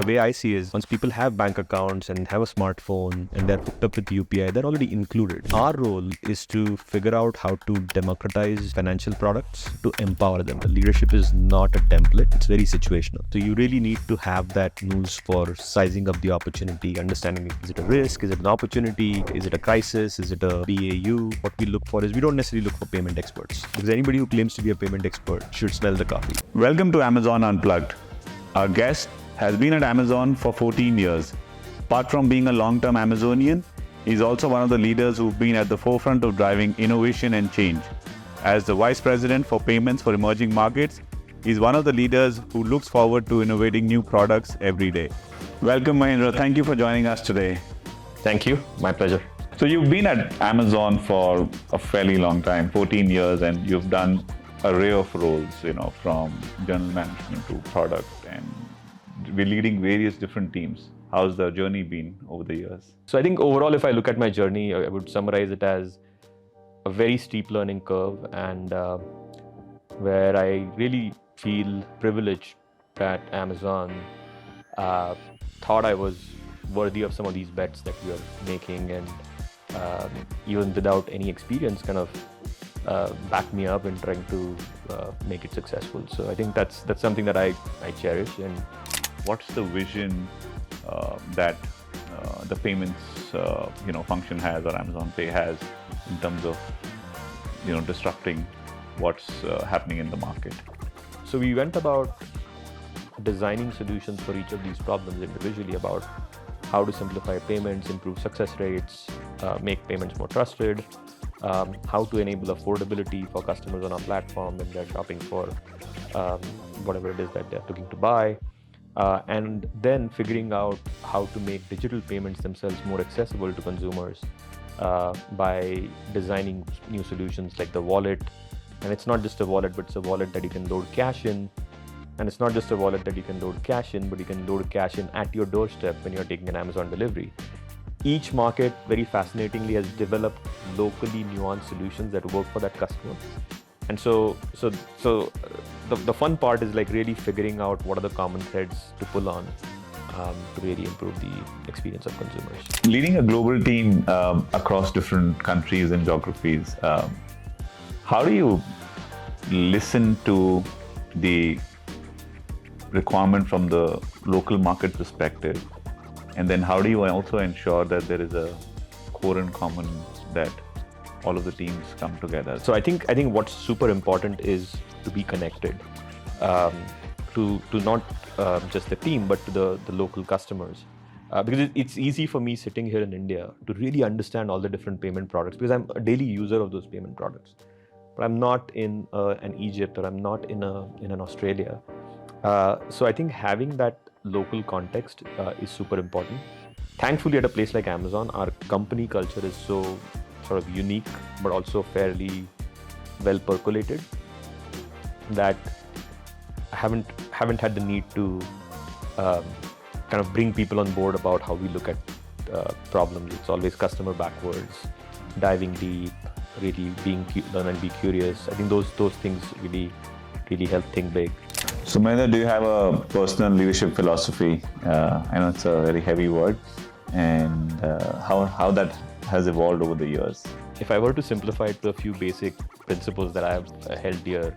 The way I see is once people have bank accounts and have a smartphone and they're hooked up with UPI, they're already included. Our role is to figure out how to democratize financial products to empower them. The leadership is not a template, it's very situational. So you really need to have that news for sizing up the opportunity, understanding is it a risk, is it an opportunity, is it a crisis, is it a BAU? What we look for is we don't necessarily look for payment experts, because anybody who claims to be a payment expert should smell the coffee. Welcome to Amazon Unplugged. Our guest has been at Amazon for 14 years. Apart from being a long-term Amazonian, he's also one of the leaders who've been at the forefront of driving innovation and change. As the Vice President for Payments for Emerging Markets, he's one of the leaders who looks forward to innovating new products every day. Welcome, Mahendra. Thank you for joining us today. Thank you. My pleasure. So you've been at Amazon for a fairly long time, 14 years, and you've done an array of roles, from general management to product, and we're leading various different teams. How's the journey been over the years? So I think overall, if I look at my journey, I would summarize it as a very steep learning curve, and where I really feel privileged that Amazon thought I was worthy of some of these bets that we are making, and even without any experience, kind of back me up in trying to make it successful. So I think that's something that I cherish. And what's the vision that the payments function has, or Amazon Pay has, in terms of disrupting what's happening in the market? So we went about designing solutions for each of these problems individually, about how to simplify payments, improve success rates, make payments more trusted, how to enable affordability for customers on our platform when they're shopping for whatever it is that they're looking to buy, and then figuring out how to make digital payments themselves more accessible to consumers by designing new solutions like the wallet. And it's not just a wallet, but it's a wallet that you can load cash in. And it's not just a wallet that you can load cash in, but you can load cash in at your doorstep when you're taking an Amazon delivery. Each market, very fascinatingly, has developed locally nuanced solutions that work for that customer. And so the fun part is like really figuring out what are the common threads to pull on to really improve the experience of consumers. Leading a global team across different countries and geographies, how do you listen to the requirement from the local market perspective? And then how do you also ensure that there is a core and common that all of the teams come together? So I think what's super important is to be connected to not just the team, but to the local customers. Because it's easy for me sitting here in India to really understand all the different payment products, because I'm a daily user of those payment products. But I'm not in an Egypt, or I'm not in an Australia. So I think having that local context is super important. Thankfully, at a place like Amazon, our company culture is so sort of unique, but also fairly well percolated, that I haven't had the need to kind of bring people on board about how we look at problems. It's always customer backwards, diving deep, really learn and be curious. I think those things really help think big. So Mahendra, do you have a personal leadership philosophy? I know it's a very heavy word, and how that has evolved over the years. If I were to simplify it to a few basic principles that I have held dear,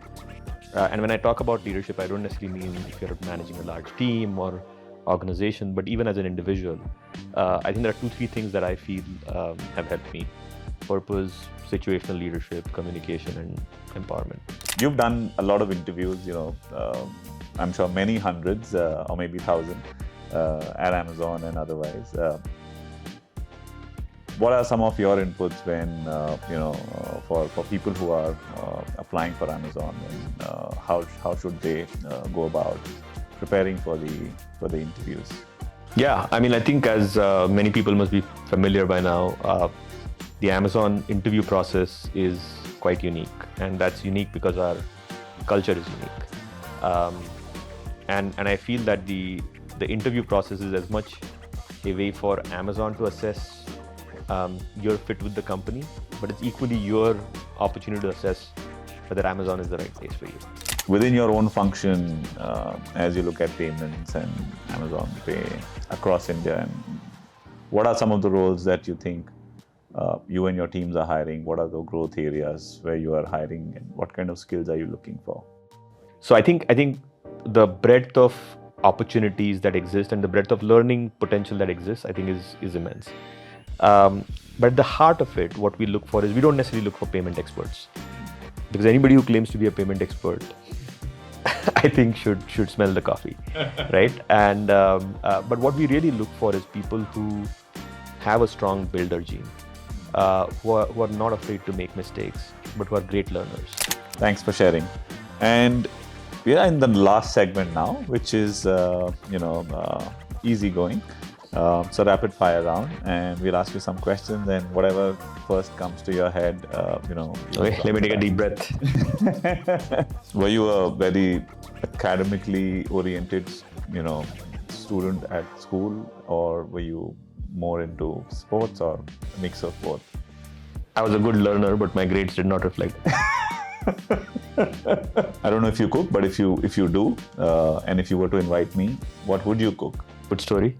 and when I talk about leadership, I don't necessarily mean if you're managing a large team or organization, but even as an individual, I think there are 2-3 things that I feel have helped me: purpose, situational leadership, communication, and empowerment. You've done a lot of interviews, I'm sure many hundreds or maybe 1,000 at Amazon and otherwise. What are some of your inputs when, for people who are applying for Amazon, and how should they go about preparing for the interviews? Yeah, I mean, I think as many people must be familiar by now, the Amazon interview process is quite unique, and that's unique because our culture is unique. And I feel that the interview process is as much a way for Amazon to assess your fit with the company, but it's equally your opportunity to assess whether Amazon is the right place for you. within your own function, as you look at payments and Amazon Pay across India, and what are some of the roles that you think you and your teams are hiring? What are the growth areas where you are hiring, and what kind of skills are you looking for? So I think the breadth of opportunities that exist and the breadth of learning potential that exists, I think is immense. But at the heart of it, what we look for is, we don't necessarily look for payment experts, because anybody who claims to be a payment expert, I think should smell the coffee, right? And but what we really look for is people who have a strong builder gene, who are not afraid to make mistakes, but who are great learners. Thanks for sharing. And we are in the last segment now, which is easy going. So rapid fire round, and we'll ask you some questions, and whatever first comes to your head, Okay, let me take a deep breath. Were you a very academically oriented, student at school, or were you more into sports, or a mix of both? I was a good learner, but my grades did not reflect. I don't know if you cook, but if you do, and if you were to invite me, what would you cook? Good story.